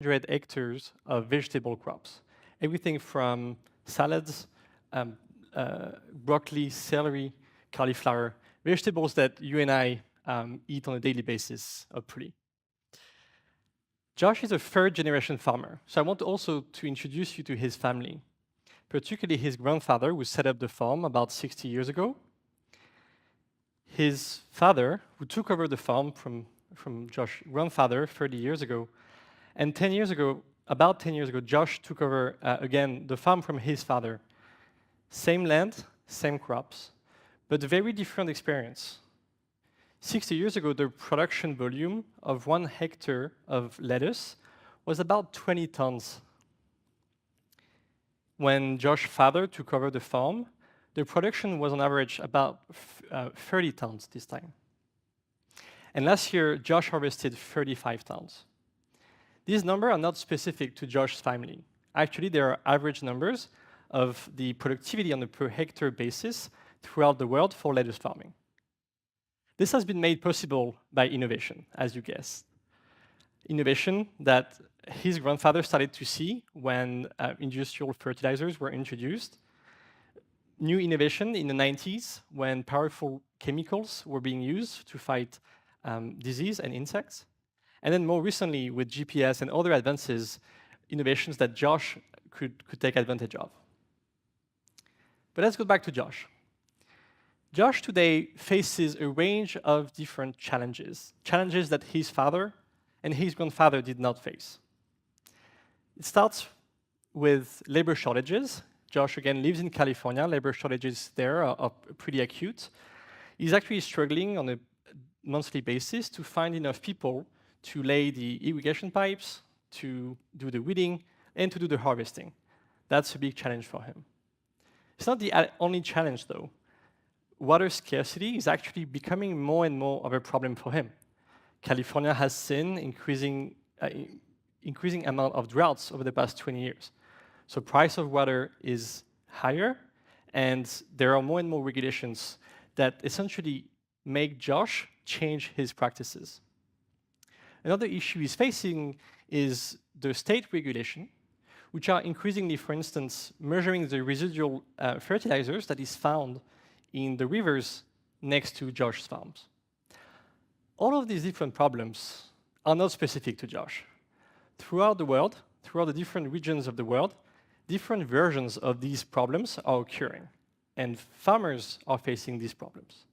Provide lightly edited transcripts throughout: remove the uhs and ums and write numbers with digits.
100 hectares of vegetable crops. Everything from salads, broccoli, celery, cauliflower, vegetables that you and I eat on a daily basis, hopefully. Josh is a third-generation farmer, so I want also to introduce you to his family, particularly his grandfather, who set up the farm about 60 years ago, his father, who took over the farm from Josh's grandfather 30 years ago, and 10 years ago, about 10 years ago, Josh took over, again, the farm from his father. Same land, same crops, but very different experience. 60 years ago, the production volume of 1 hectare of lettuce was about 20 tons. When Josh's father took over the farm, the production was on average about 30 tons this time. And last year, Josh harvested 35 tons. These numbers are not specific to Josh's family. Actually, they are average numbers of the productivity on a per hectare basis throughout the world for lettuce farming. This has been made possible by innovation, as you guessed. Innovation that his grandfather started to see when industrial fertilizers were introduced. New innovation in the 90s when powerful chemicals were being used to fight disease and insects. And then more recently with GPS and other advances, innovations that Josh could take advantage of. But let's go back to Josh. Josh today faces a range of different challenges that his father and his grandfather did not face. It starts with labor shortages. Josh, again, lives in California. Labor shortages there are pretty acute. He's actually struggling on a monthly basis to find enough people to lay the irrigation pipes, to do the weeding, and to do the harvesting. That's a big challenge for him. It's not the only challenge, though. Water scarcity is actually becoming more and more of a problem for him. California has seen increasing amount of droughts over the past 20 years. So price of water is higher, and there are more and more regulations that essentially make Josh change his practices. Another issue he's facing is the state regulation, which are increasingly, for instance, measuring the residual fertilizers that is found in the rivers next to Josh's farms. All of these different problems are not specific to Josh. Throughout the world, throughout the different regions of the world, different versions of these problems are occurring, and farmers are facing these problems.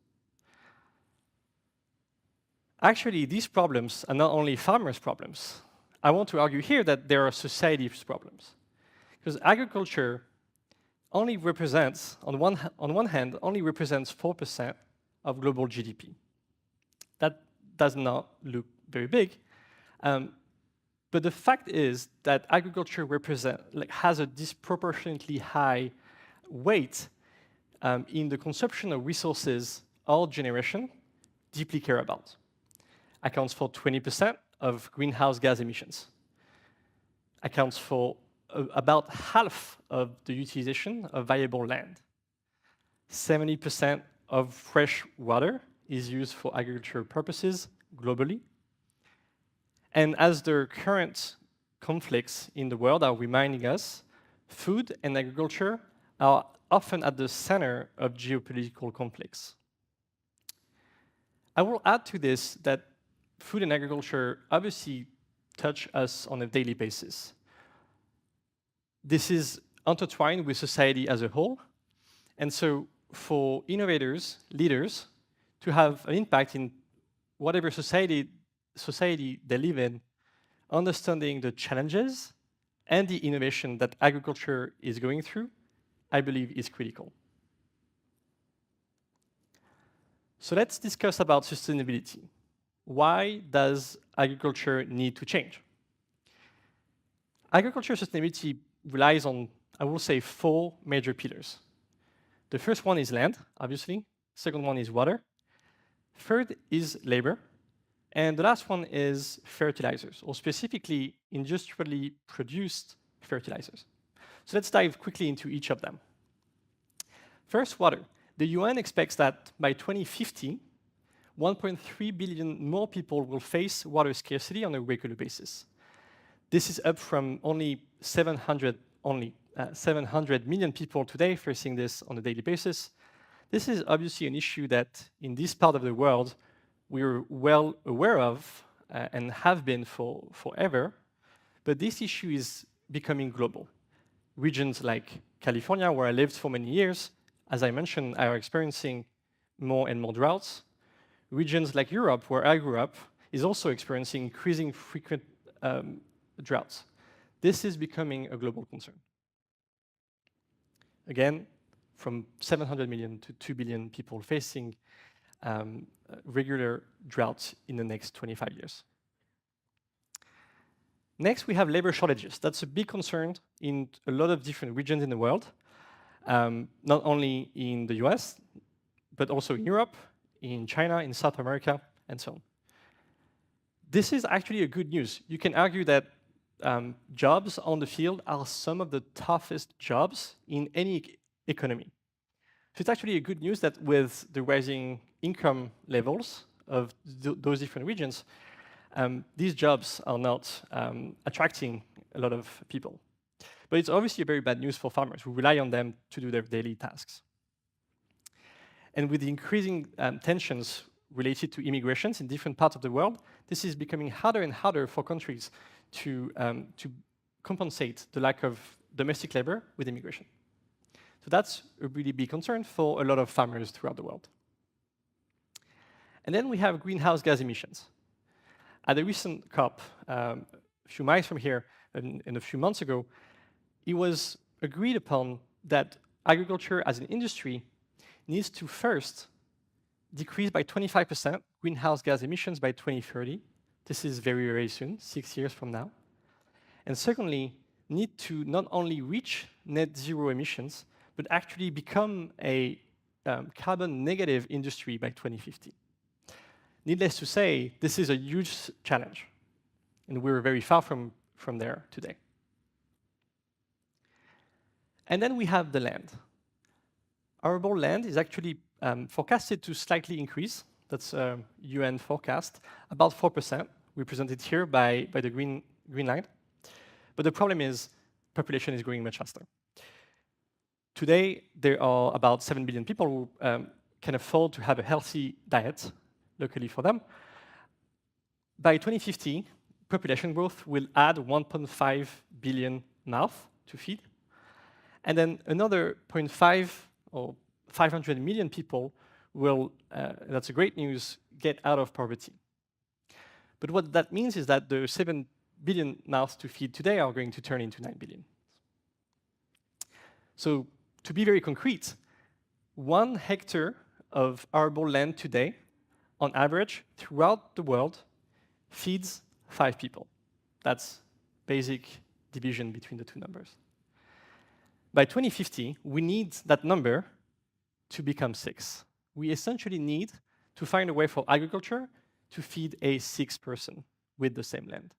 Actually, these problems are not only farmers' problems. I want to argue here that there are society's problems, because agriculture only represents, on one hand, only represents 4% of global GDP. That does not look very big, but the fact is that agriculture has a disproportionately high weight in the consumption of resources our generation deeply care about. Accounts for 20% of greenhouse gas emissions. Accounts for about half of the utilization of valuable land. 70% of fresh water is used for agricultural purposes globally. And as the current conflicts in the world are reminding us, food and agriculture are often at the center of geopolitical conflicts. I will add to this that food and agriculture obviously touch us on a daily basis. This is intertwined with society as a whole, and so for innovators, leaders, to have an impact in whatever society they live in, understanding the challenges and the innovation that agriculture is going through, I believe is critical. So let's discuss about sustainability. Why does agriculture need to change? Agriculture sustainability relies on, I will say, 4 major pillars. The first one is land, obviously. Second one is water. Third is labor. And the last one is fertilizers, or specifically industrially produced fertilizers. So let's dive quickly into each of them. First, water. The UN expects that by 2050, 1.3 billion more people will face water scarcity on a regular basis. This is up from only 700 million people today facing this on a daily basis. This is obviously an issue that in this part of the world we're well aware of and have been for forever, but this issue is becoming global. Regions like California, where I lived for many years, as I mentioned, are experiencing more and more droughts. Regions like Europe, where I grew up, is also experiencing increasing frequent droughts. This is becoming a global concern. Again, from 700 million to 2 billion people facing regular droughts in the next 25 years. Next, we have labor shortages. That's a big concern in a lot of different regions in the world, not only in the US, but also in Europe, in China, in South America, and so on. This is actually a good news. You can argue that jobs on the field are some of the toughest jobs in any economy. So it's actually a good news that with the rising income levels of those different regions, these jobs are not attracting a lot of people. But it's obviously a very bad news for farmers who rely on them to do their daily tasks. And with the increasing tensions related to immigrations in different parts of the world, this is becoming harder and harder for countries to compensate the lack of domestic labor with immigration. So that's a really big concern for a lot of farmers throughout the world. And then we have greenhouse gas emissions. At a recent COP, a few miles from here, and a few months ago, it was agreed upon that agriculture as an industry needs to first decrease by 25% greenhouse gas emissions by 2030. This is very, very soon, 6 years from now. And secondly, need to not only reach net zero emissions, but actually become a carbon negative industry by 2050. Needless to say, this is a huge challenge, and we're very far from there today. And then we have the land. Arable land is actually forecasted to slightly increase. That's a UN forecast, about 4%, represented here by the green line. But the problem is population is growing much faster. Today, there are about 7 billion people who can afford to have a healthy diet locally for them. By 2050, population growth will add 1.5 billion mouths to feed. And then another 0.5 or 500 million people will, that's a great news, get out of poverty. But what that means is that the 7 billion mouths to feed today are going to turn into 9 billion. So to be very concrete, 1 hectare of arable land today, on average, throughout the world, feeds 5 people. That's basic division between the two numbers. By 2050, we need that number to become 6. We essentially need to find a way for agriculture to feed a 6th person with the same land.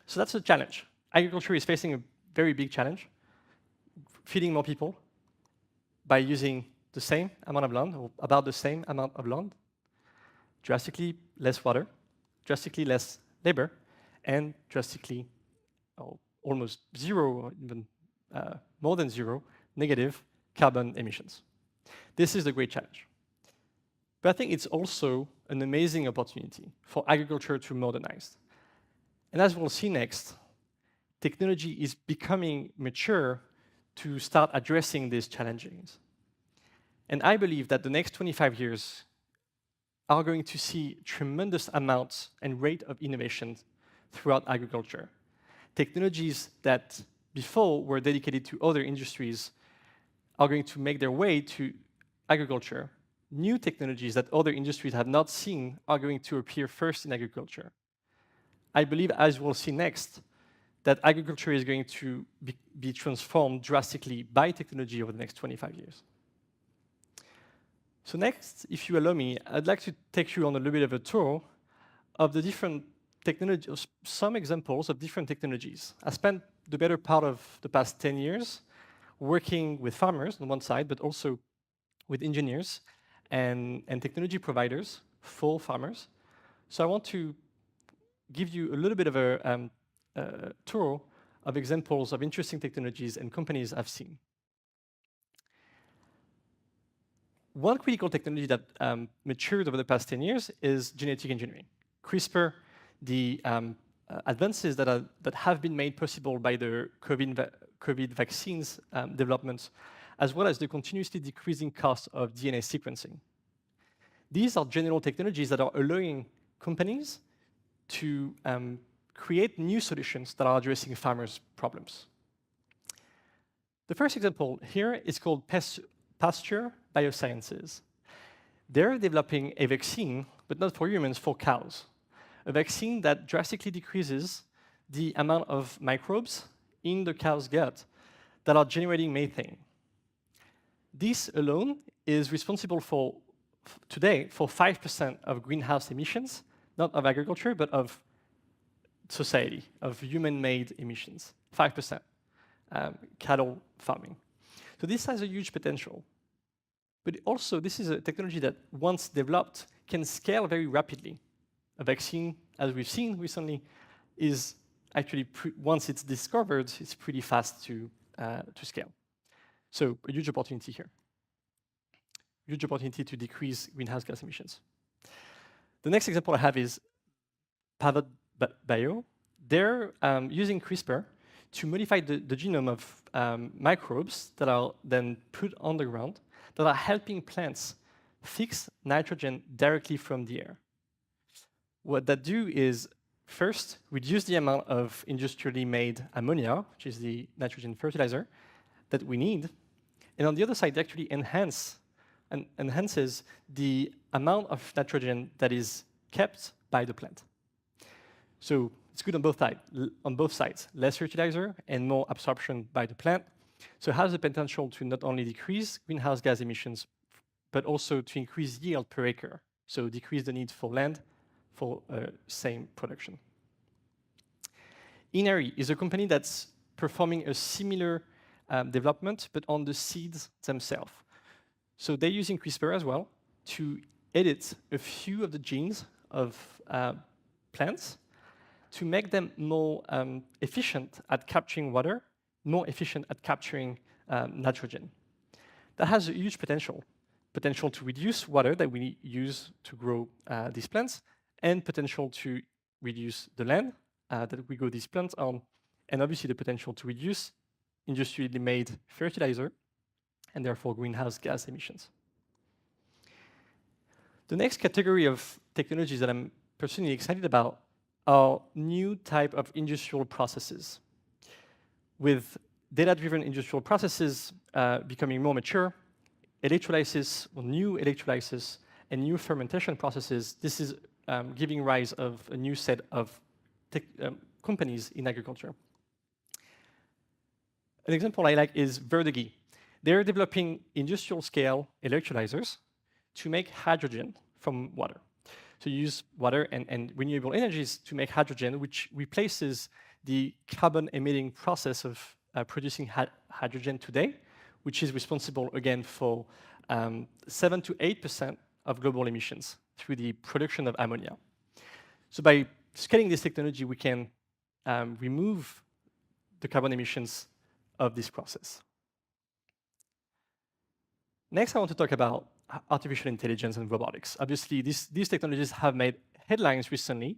So that's a challenge. Agriculture is facing a very big challenge, feeding more people by using the same amount of land, or about the same amount of land, drastically less water, drastically less labor, and drastically, almost zero, or even more than zero, negative carbon emissions. This is the great challenge. But I think it's also an amazing opportunity for agriculture to modernize. And as we'll see next, technology is becoming mature to start addressing these challenges. And I believe that the next 25 years are going to see tremendous amounts and rate of innovation throughout agriculture. Technologies that before were dedicated to other industries are going to make their way to agriculture. New technologies that other industries have not seen are going to appear first in agriculture. I believe, as we'll see next, that agriculture is going to be transformed drastically by technology over the next 25 years. So next, if you allow me, I'd like to take you on a little bit of a tour of the different technologies, some examples of different technologies. I spent the better part of the past 10 years working with farmers on one side, but also with engineers and technology providers for farmers. So I want to give you a little bit of a tour of examples of interesting technologies and companies I've seen. One critical technology that matured over the past 10 years is genetic engineering. CRISPR, the advances that have been made possible by the COVID vaccines development, as well as the continuously decreasing cost of DNA sequencing. These are general technologies that are allowing companies to create new solutions that are addressing farmers' problems. The first example here is called Pasture Biosciences. They're developing a vaccine, but not for humans, for cows. A vaccine that drastically decreases the amount of microbes in the cow's gut that are generating methane. This alone is responsible for, today, for 5% of greenhouse emissions, not of agriculture, but of society, of human-made emissions, 5%, cattle farming. So this has a huge potential. But also, this is a technology that, once developed, can scale very rapidly. A vaccine, as we've seen recently, is actually, once it's discovered, it's pretty fast to scale. So a huge opportunity here. Huge opportunity to decrease greenhouse gas emissions. The next example I have is Pivot Bio. They're using CRISPR to modify the genome of microbes that are then put on the ground that are helping plants fix nitrogen directly from the air. What that do is, first, reduce the amount of industrially made ammonia, which is the nitrogen fertilizer, that we need. And on the other side, they actually enhances the amount of nitrogen that is kept by the plant. So it's good on both sides, less fertilizer and more absorption by the plant. So it has the potential to not only decrease greenhouse gas emissions, but also to increase yield per acre. So decrease the need for land for same production. Inari is a company that's performing a similar development, but on the seeds themselves. So they're using CRISPR as well to edit a few of the genes of plants to make them more efficient at capturing water, more efficient at capturing nitrogen. That has a huge potential to reduce water that we use to grow these plants, and potential to reduce the land that we grow these plants on, and obviously the potential to reduce industrially made fertilizer, and therefore greenhouse gas emissions. The next category of technologies that I'm personally excited about are new type of industrial processes. With data-driven industrial processes becoming more mature, electrolysis, or new electrolysis, and new fermentation processes, this is giving rise of a new set of companies in agriculture. An example I like is Verdegy. They're developing industrial-scale electrolyzers to make hydrogen from water. So you use water and renewable energies to make hydrogen, which replaces the carbon-emitting process of producing hydrogen today, which is responsible, again, for 7 to 8% of global emissions through the production of ammonia. So by scaling this technology, we can remove the carbon emissions of this process. Next, I want to talk about artificial intelligence and robotics. Obviously, these technologies have made headlines recently,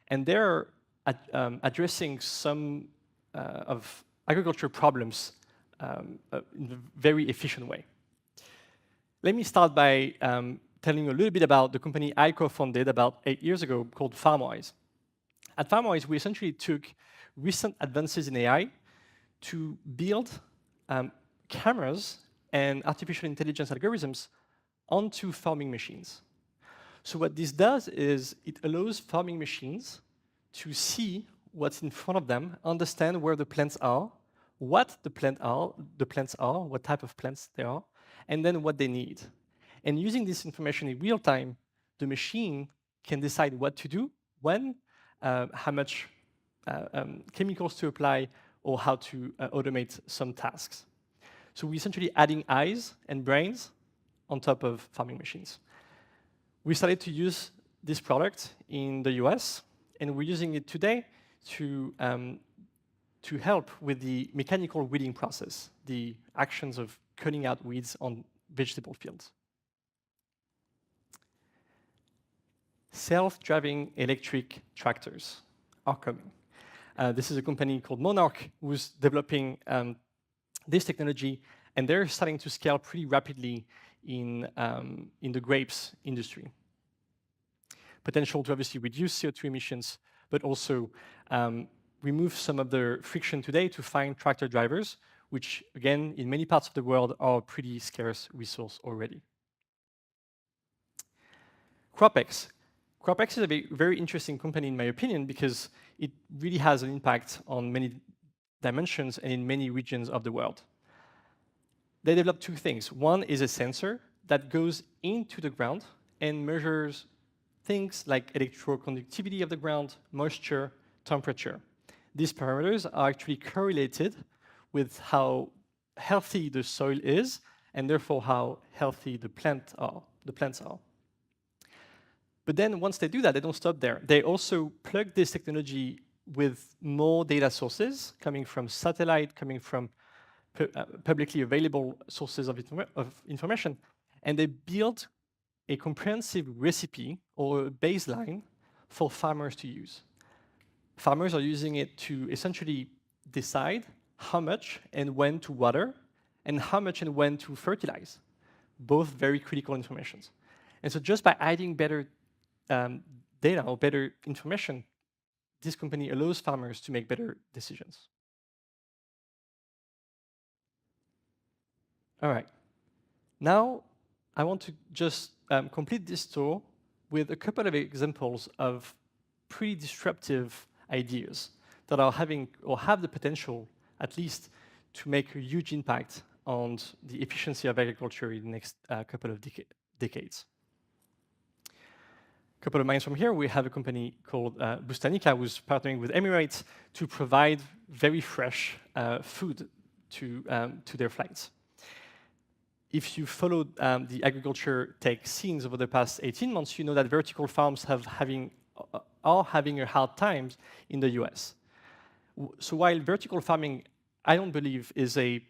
and they're addressing some of agriculture problems in a very efficient way. Let me start by telling you a little bit about the company I co-founded about 8 years ago called FarmWise. At FarmWise, we essentially took recent advances in AI to build cameras and artificial intelligence algorithms onto farming machines. So what this does is it allows farming machines to see what's in front of them, understand where the plants are, what the plants are, what type of plants they are, and then what they need. And using this information in real time, the machine can decide what to do, when, how much chemicals to apply, or how to automate some tasks. So we're essentially adding eyes and brains on top of farming machines. We started to use this product in the US, and we're using it today to help with the mechanical weeding process, the actions of cutting out weeds on vegetable fields. Self-driving electric tractors are coming. This is a company called Monarch who's developing this technology, and they're starting to scale pretty rapidly in the grapes industry. Potential to obviously reduce CO2 emissions, but also remove some of the friction today to find tractor drivers, which, again, in many parts of the world are a pretty scarce resource already. CropX. CropX is a very interesting company, in my opinion, because it really has an impact on many dimensions and in many regions of the world. They developed two things. One is a sensor that goes into the ground and measures things like electroconductivity of the ground, moisture, temperature. These parameters are actually correlated with how healthy the soil is, and therefore how healthy the plants are. But then once they do that, they don't stop there. They also plug this technology with more data sources coming from satellite, coming from publicly available sources of information, and they build a comprehensive recipe or a baseline for farmers to use. Farmers are using it to essentially decide how much and when to water and how much and when to fertilize, both very critical informations. And so just by adding better data or better information, this company allows farmers to make better decisions. All right. Now, I want to just complete this tour with a couple of examples of pretty disruptive ideas that are having or have the potential, at least, to make a huge impact on the efficiency of agriculture in the next couple of decades. A couple of miles from here, we have a company called Bustanica, who's partnering with Emarat to provide very fresh food to their flights. If you followed the agriculture tech scenes over the past 18 months, you know that vertical farms are having a hard time in the US. So while vertical farming, I don't believe, is a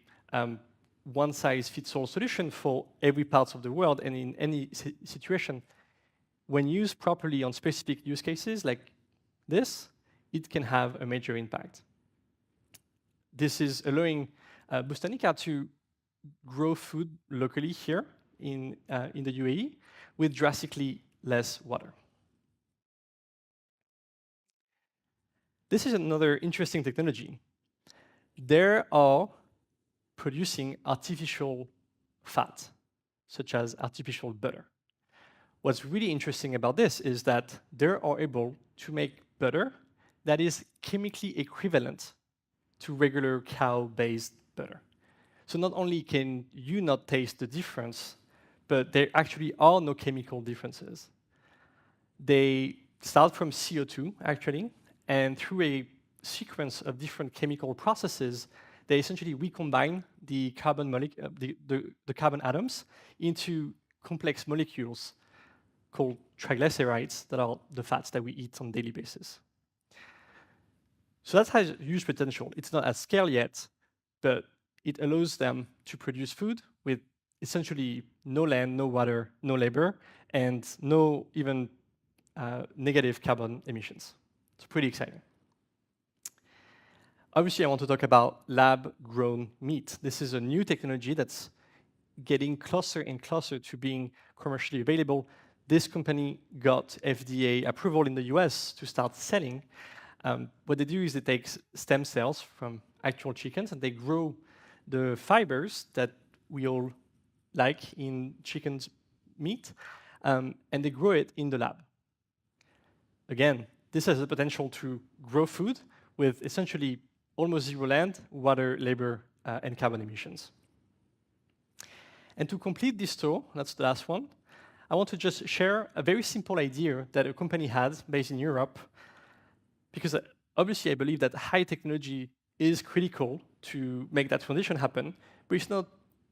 one-size-fits-all solution for every part of the world and in any situation, when used properly on specific use cases like this, it can have a major impact. This is allowing Bustanica to grow food locally here in the UAE with drastically less water. This is another interesting technology. They are producing artificial fat, such as artificial butter. What's really interesting about this is that they are able to make butter that is chemically equivalent to regular cow-based butter. So not only can you not taste the difference, but there actually are no chemical differences. They start from CO2, actually, and through a sequence of different chemical processes, they essentially recombine the carbon carbon atoms into complex molecules called triglycerides that are the fats that we eat on a daily basis. So that has huge potential. It's not at scale yet, but it allows them to produce food with essentially no land, no water, no labor, and no even negative carbon emissions. It's pretty exciting. Obviously, I want to talk about lab-grown meat. This is a new technology that's getting closer and closer to being commercially available. This company got FDA approval in the US to start selling. What they do is they take stem cells from actual chickens and they grow the fibers that we all like in chicken's meat, and they grow it in the lab. Again, this has the potential to grow food with essentially almost zero land, water, labor, and carbon emissions. And to complete this tour, that's the last one, I want to just share a very simple idea that a company had based in Europe, because obviously I believe that high technology is critical to make that transition happen, but it's not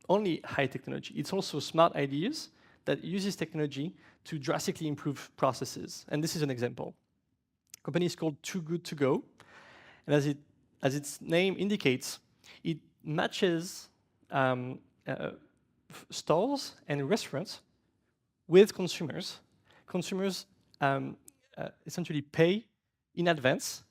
only high technology, it's also smart ideas that uses technology to drastically improve processes. And this is an example. company is called Too Good To Go. And as its name indicates, it matches stores and restaurants with consumers. Consumers essentially pay in advance,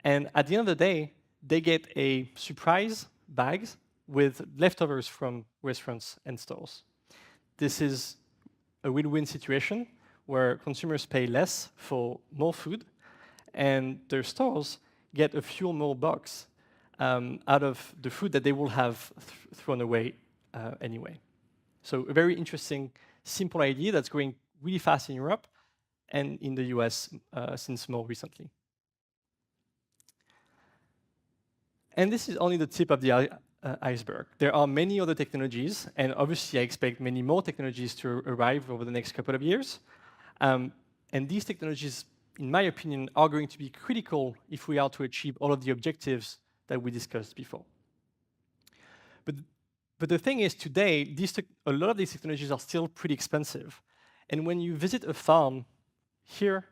and at the end of the day, they get a surprise bag with leftovers from restaurants and stores. This is a win-win situation where consumers pay less for more food, and their stores get a few more bucks out of the food that they will have thrown away anyway. So a very interesting, simple idea that's growing really fast in Europe and in the US since more recently. And this is only the tip of the iceberg. There are many other technologies, and obviously I expect many more technologies to arrive over the next couple of years. And these technologies, in my opinion, are going to be critical if we are to achieve all of the objectives that we discussed before. But the thing is, today, a lot of these technologies are still pretty expensive. And when you visit a farm here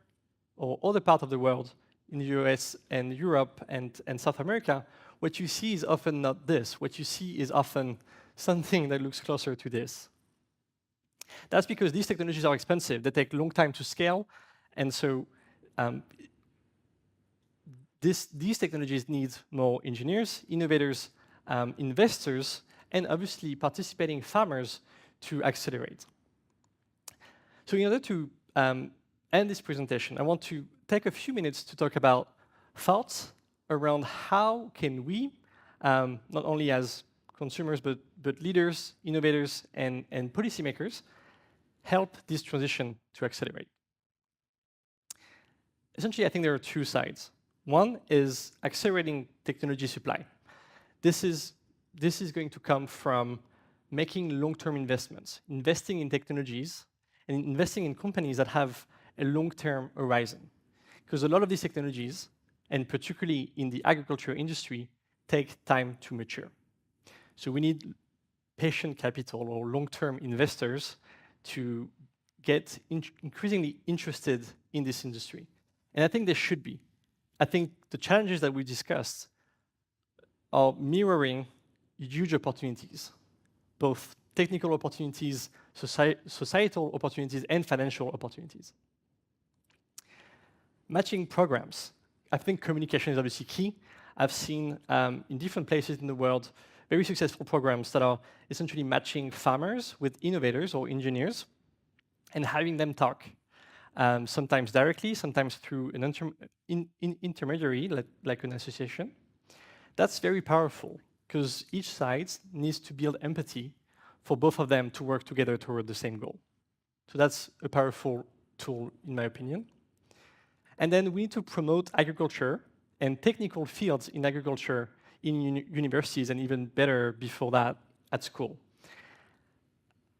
or other part of the world, in the US and Europe and South America, what you see is often not this. What you see is often something that looks closer to this. That's because these technologies are expensive. They take a long time to scale. And so these technologies need more engineers, innovators, investors, and obviously participating farmers to accelerate. So in order to end this presentation, I want to take a few minutes to talk about thoughts around how can we, not only as consumers, but leaders, innovators, and policymakers, help this transition to accelerate. Essentially, I think there are two sides. One is accelerating technology supply. This is going to come from making long-term investments, investing in technologies, and investing in companies that have a long-term horizon. Because a lot of these technologies, and particularly in the agriculture industry, take time to mature. So we need patient capital or long-term investors to get increasingly interested in this industry. And I think they should be. I think the challenges that we discussed are mirroring huge opportunities, both technical opportunities, societal opportunities, and financial opportunities. Matching programs. I think communication is obviously key. I've seen in different places in the world very successful programs that are essentially matching farmers with innovators or engineers and having them talk, sometimes directly, sometimes through an intermediary, like an association. That's very powerful because each side needs to build empathy for both of them to work together toward the same goal. So that's a powerful tool, in my opinion. And then we need to promote agriculture and technical fields in agriculture in universities, and even better before that, at school.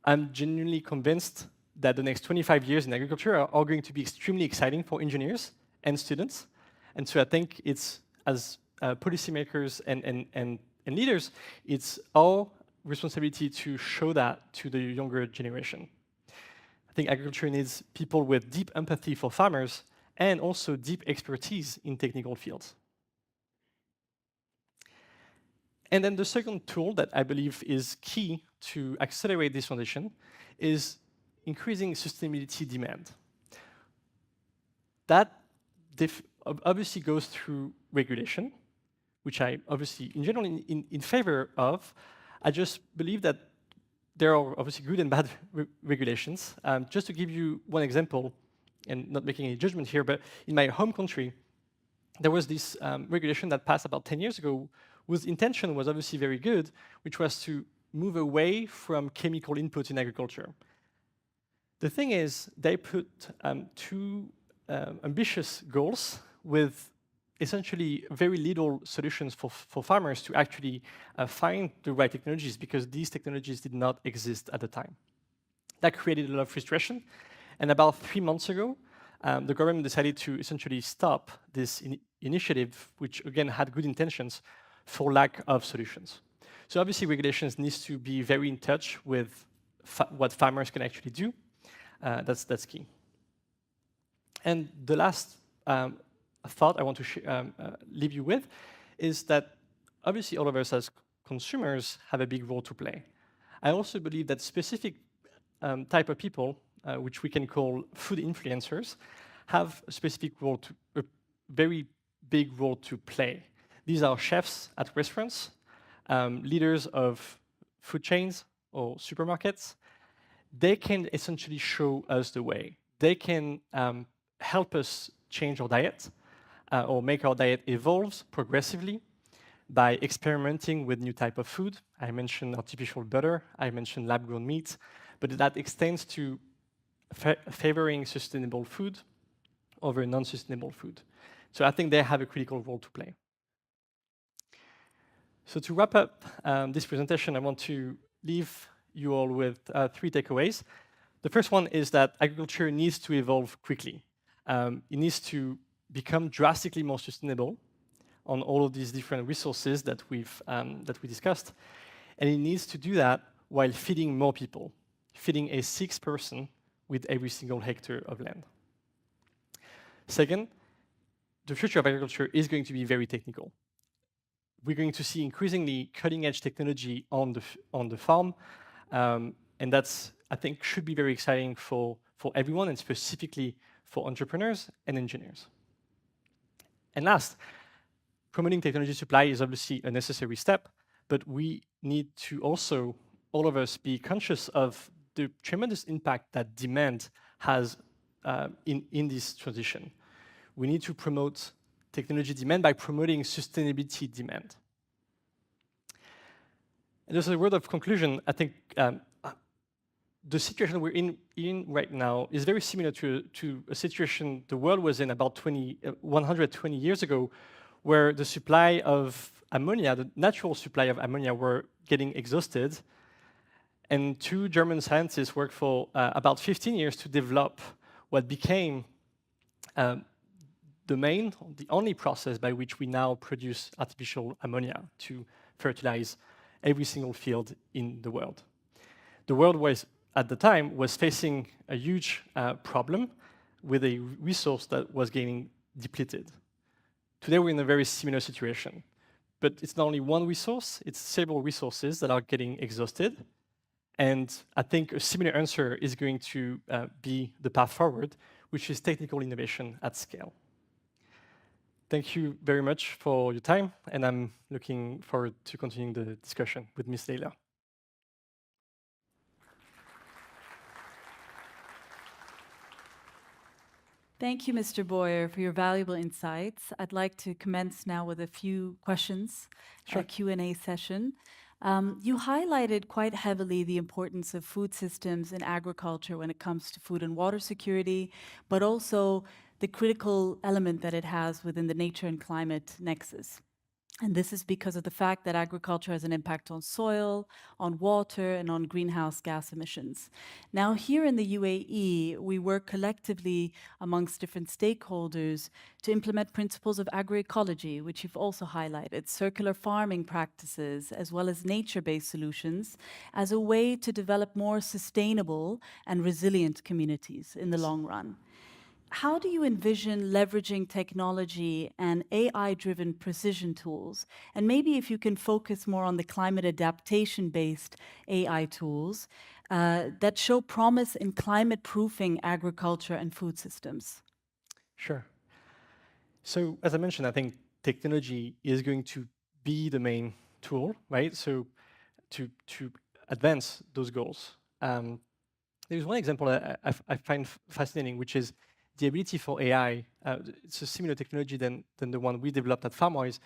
I'm genuinely convinced that the next 25 years in agriculture are going to be extremely exciting for engineers and students. And so I think it's, as policymakers and leaders, it's our responsibility to show that to the younger generation. I think agriculture needs people with deep empathy for farmers and also deep expertise in technical fields. And then the second tool that I believe is key to accelerate this transition is increasing sustainability demand. That obviously goes through regulation, which I obviously, in general, in favor of. I just believe that there are obviously good and bad regulations. Just to give you one example, and not making any judgment here, but in my home country, there was this regulation that passed about 10 years ago, whose intention was obviously very good, which was to move away from chemical input in agriculture. The thing is, they put two ambitious goals with essentially very little solutions for farmers to actually find the right technologies, because these technologies did not exist at the time. That created a lot of frustration. And about 3 months ago, the government decided to essentially stop this initiative, which again had good intentions, for lack of solutions. So obviously regulations needs to be very in touch with what farmers can actually do. That's key. And the last thought I want to leave you with is that obviously all of us as consumers have a big role to play. I also believe that specific type of people, which we can call food influencers, have a specific role a very big role to play. These are chefs at restaurants, leaders of food chains or supermarkets. They can essentially show us the way. They can help us change our diet or make our diet evolve progressively by experimenting with new type of food. I mentioned artificial butter, I mentioned lab-grown meat, but that extends to favoring sustainable food over non-sustainable food. So I think they have a critical role to play. So to wrap up this presentation, I want to leave you all with 3 takeaways. The first one is that agriculture needs to evolve quickly. It needs to become drastically more sustainable on all of these different resources that we discussed, and it needs to do that while feeding more people, feeding a 6th person with every single hectare of land. Second, the future of agriculture is going to be very technical. We're going to see increasingly cutting-edge technology on the farm, and that's, I think, should be very exciting for everyone, and specifically for entrepreneurs and engineers. And last, promoting technology supply is obviously a necessary step, but we need to also, all of us, be conscious of the tremendous impact that demand has in this transition. We need to promote technology demand by promoting sustainability demand. And as a word of conclusion, I think the situation we're in right now is very similar to a situation the world was in about 120 years ago, where the supply of ammonia, the natural supply of ammonia, were getting exhausted. And 2 German scientists worked for about 15 years to develop what became the only process by which we now produce artificial ammonia to fertilize every single field in the world. The world was, at the time, was facing a huge problem with a resource that was getting depleted. Today, we're in a very similar situation, but it's not only one resource, it's several resources that are getting exhausted. And I think a similar answer is going to be the path forward, which is technical innovation at scale. Thank you very much for your time, and I'm looking forward to continuing the discussion with Ms. Leila. Thank you, Mr. Boyer, for your valuable insights. I'd like to commence now with a few questions, Sure. a Q&A session. You highlighted quite heavily the importance of food systems in agriculture when it comes to food and water security, but also the critical element that it has within the nature and climate nexus. And this is because of the fact that agriculture has an impact on soil, on water, and on greenhouse gas emissions. Now, here in the UAE, we work collectively amongst different stakeholders to implement principles of agroecology, which you've also highlighted, circular farming practices, as well as nature-based solutions, as a way to develop more sustainable and resilient communities in the long run. How do you envision leveraging technology and AI-driven precision tools? And maybe if you can focus more on the climate adaptation-based AI tools that show promise in climate-proofing agriculture and food systems. Sure. So as I mentioned, I think technology is going to be the main tool, right? So to advance those goals. There's one example that I find fascinating, which is the ability for AI, it's a similar technology than the one we developed at FarmWise,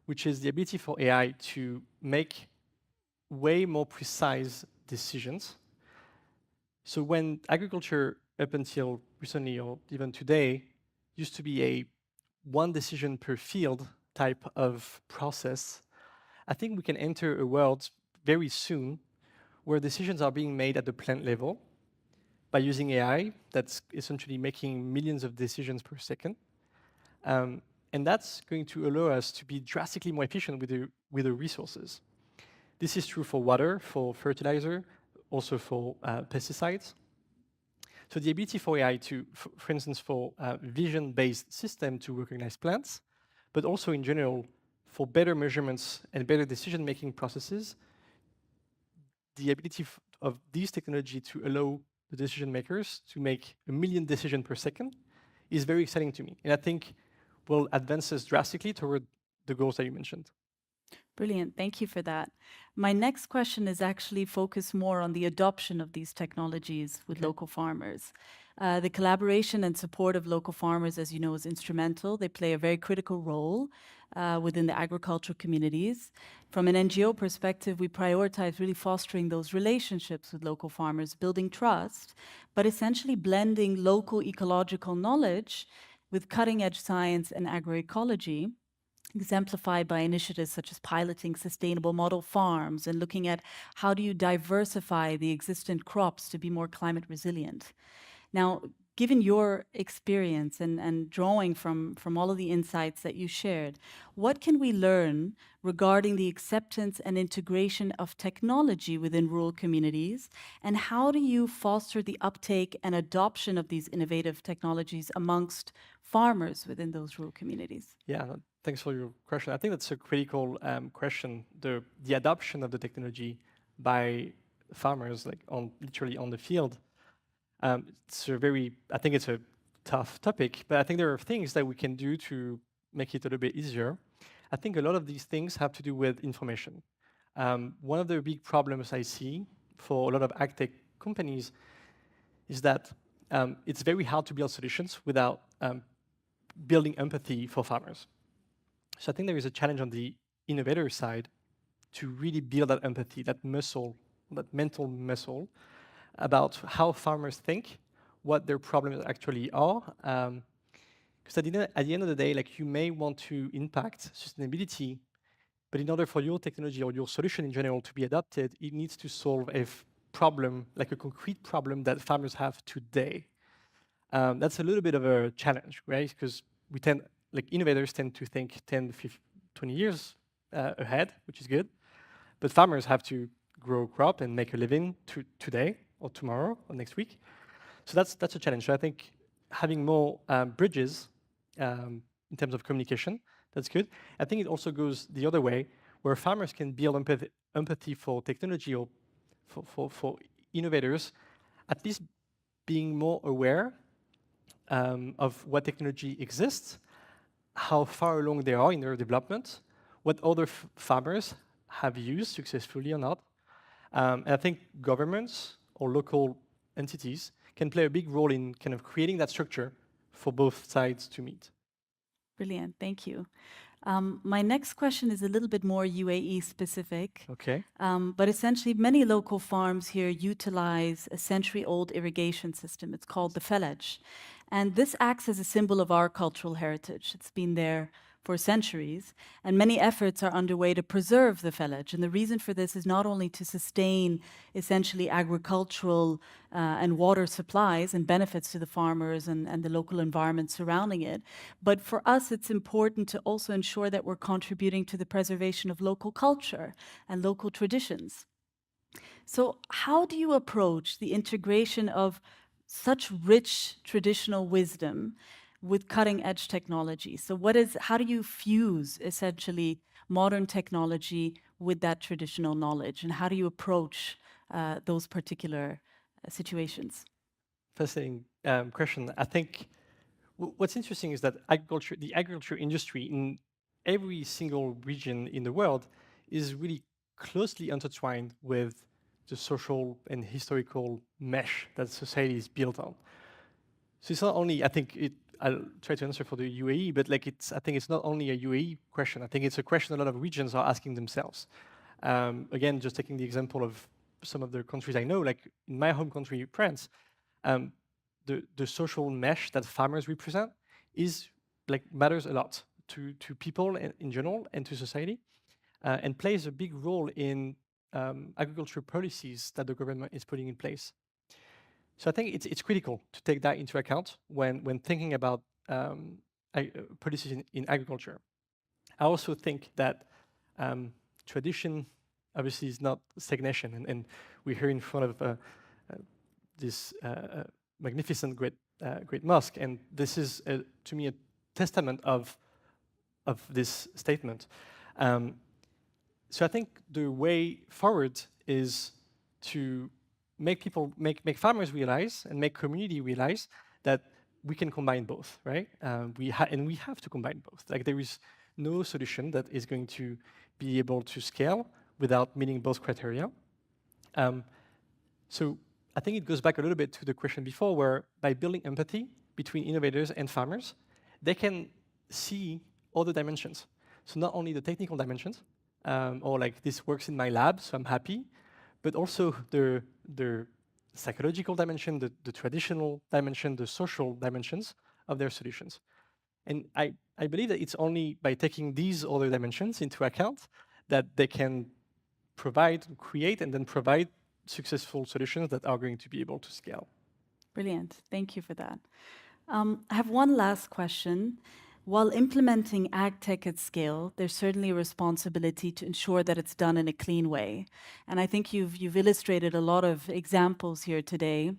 which is the ability for AI to make way more precise decisions. So when agriculture, up until recently or even today, used to be a one decision per field type of process, I think we can enter a world very soon where decisions are being made at the plant level by using AI that's essentially making millions of decisions per second. And that's going to allow us to be drastically more efficient with the resources. This is true for water, for fertilizer, also for pesticides. So the ability for AI to, for instance, for vision-based system to recognize plants, but also in general, for better measurements and better decision-making processes, the ability of these technology to allow the decision makers to make 1 million decisions per second is very exciting to me. And I think will advance us drastically toward the goals that you mentioned. Brilliant. Thank you for that. My next question is actually focused more on the adoption of these technologies with local farmers. The collaboration and support of local farmers, as you know, is instrumental. They play a very critical role within the agricultural communities. From an NGO perspective, we prioritize really fostering those relationships with local farmers, building trust, but essentially blending local ecological knowledge with cutting-edge science and agroecology, exemplified by initiatives such as piloting sustainable model farms and looking at how do you diversify the existing crops to be more climate resilient. Now, given your experience and drawing from all of the insights that you shared, what can we learn regarding the acceptance and integration of technology within rural communities? And how do you foster the uptake and adoption of these innovative technologies amongst farmers within those rural communities? Yeah, thanks for your question. I think that's a critical question. The adoption of the technology by farmers, like literally on the field. I think it's a tough topic, but I think there are things that we can do to make it a little bit easier. I think a lot of these things have to do with information. One of the big problems I see for a lot of agtech companies is that it's very hard to build solutions without building empathy for farmers. So I think there is a challenge on the innovator side to really build that empathy, that muscle, that mental muscle, about how farmers think, what their problems actually are. Because at the end of the day, like, you may want to impact sustainability, but in order for your technology or your solution in general to be adopted, it needs to solve a problem, like a concrete problem that farmers have today. That's a little bit of a challenge, right? Because innovators tend to think 10, 15, 20 years ahead, which is good. But farmers have to grow crop and make a living today or tomorrow or next week. So that's a challenge. So I think having more bridges in terms of communication, that's good. I think it also goes the other way, where farmers can build empathy for technology or for innovators, at least being more aware of what technology exists, how far along they are in their development, what other farmers have used successfully or not. And I think governments or local entities can play a big role in kind of creating that structure for both sides to meet. Brilliant, thank you. My next question is a little bit more UAE specific. Okay. But essentially, many local farms here utilize a century-old irrigation system. It's called the Felaj. And this acts as a symbol of our cultural heritage. It's been there for centuries, and many efforts are underway to preserve the Felaj. And the reason for this is not only to sustain essentially agricultural and water supplies and benefits to the farmers and the local environment surrounding it, but for us it's important to also ensure that we're contributing to the preservation of local culture and local traditions. So how do you approach the integration of such rich traditional wisdom with cutting-edge technology? So how do you fuse essentially modern technology with that traditional knowledge, and how do you approach those particular situations? Fascinating question. I think what's interesting is that the agriculture industry in every single region in the world is really closely intertwined with the social and historical mesh that society is built on. So it's not only, I'll try to answer for the UAE, but I think it's not only a UAE question. I think it's a question a lot of regions are asking themselves. Again, just taking the example of some of the countries I know, like in my home country, France, the social mesh that farmers represent matters a lot to people in general and to society, and plays a big role in agricultural policies that the government is putting in place. So I think it's critical to take that into account when thinking about policies in agriculture. I also think that tradition obviously is not stagnation, and we're here in front of this magnificent, great mosque. And this is, to me, a testament of this statement. So I think the way forward is to make farmers realize and make community realize that we can combine both, right? We have to combine both. Like, there is no solution that is going to be able to scale without meeting both criteria. So I think it goes back a little bit to the question before, where by building empathy between innovators and farmers, they can see all the dimensions. So not only the technical dimensions, or like, this works in my lab, so I'm happy, but also the psychological dimension, the traditional dimension, the social dimensions of their solutions. And I believe that it's only by taking these other dimensions into account that they can create, and then provide successful solutions that are going to be able to scale. Brilliant. Thank you for that. I have one last question. While implementing ag tech at scale, there's certainly a responsibility to ensure that it's done in a clean way. And I think you've illustrated a lot of examples here today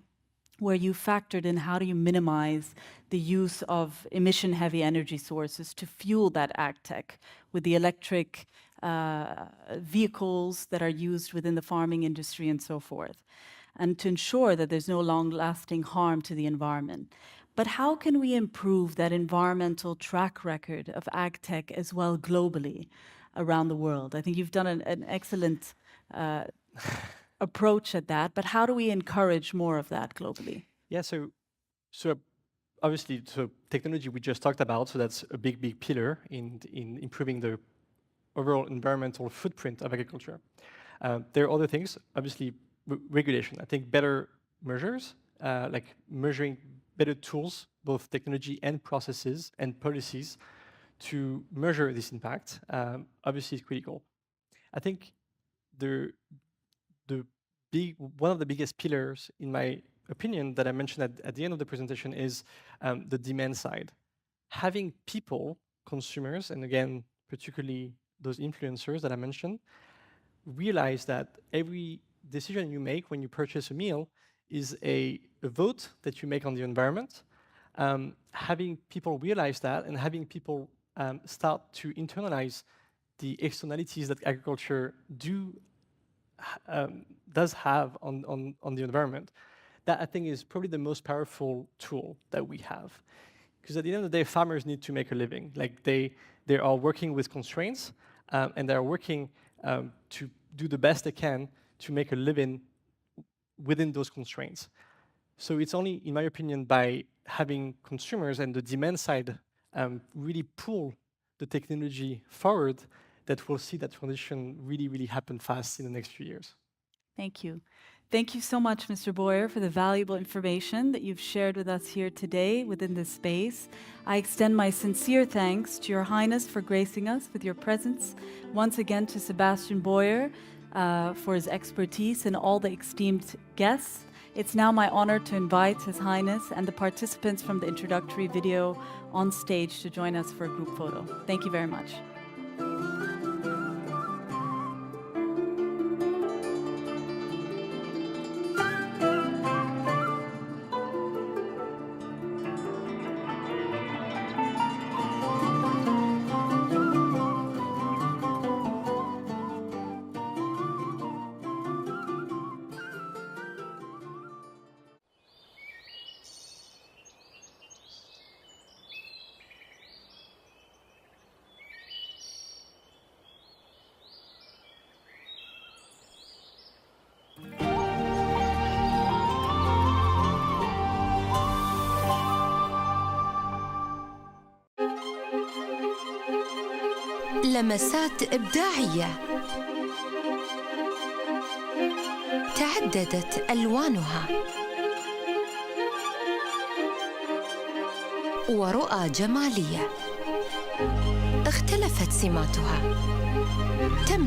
where you factored in how do you minimize the use of emission-heavy energy sources to fuel that ag tech with the electric vehicles that are used within the farming industry and so forth, and to ensure that there's no long-lasting harm to the environment. But how can we improve that environmental track record of ag tech as well globally around the world? I think you've done an excellent approach at that, but how do we encourage more of that globally? Yeah, so obviously, technology we just talked about, so that's a big pillar in improving the overall environmental footprint of agriculture. There are other things, obviously, regulation. I think better measures, like measuring better tools, both technology and processes and policies, to measure this impact, obviously is critical. I think one of the biggest pillars, in my opinion, that I mentioned at the end of the presentation is the demand side. Having people, consumers, and again, particularly those influencers that I mentioned, realize that every decision you make when you purchase a meal is a vote that you make on the environment. Having people realize that, and having people start to internalize the externalities that agriculture does have on the environment, that I think is probably the most powerful tool that we have. Because at the end of the day, farmers need to make a living. Like, they are working with constraints, and they are working to do the best they can to make a living within those constraints. So it's only, in my opinion, by having consumers and the demand side really pull the technology forward that we'll see that transition really happen fast in the next few years. Thank you. Thank you so much, Mr. Boyer, for the valuable information that you've shared with us here today within this space. I extend my sincere thanks to Your Highness for gracing us with your presence. Once again to Sebastian Boyer for his expertise, and all the esteemed guests. It's now my honor to invite His Highness and the participants from the introductory video on stage to join us for a group photo. Thank you very much. لمسات إبداعية تعددت ألوانها ورؤى جمالية اختلفت سماتها.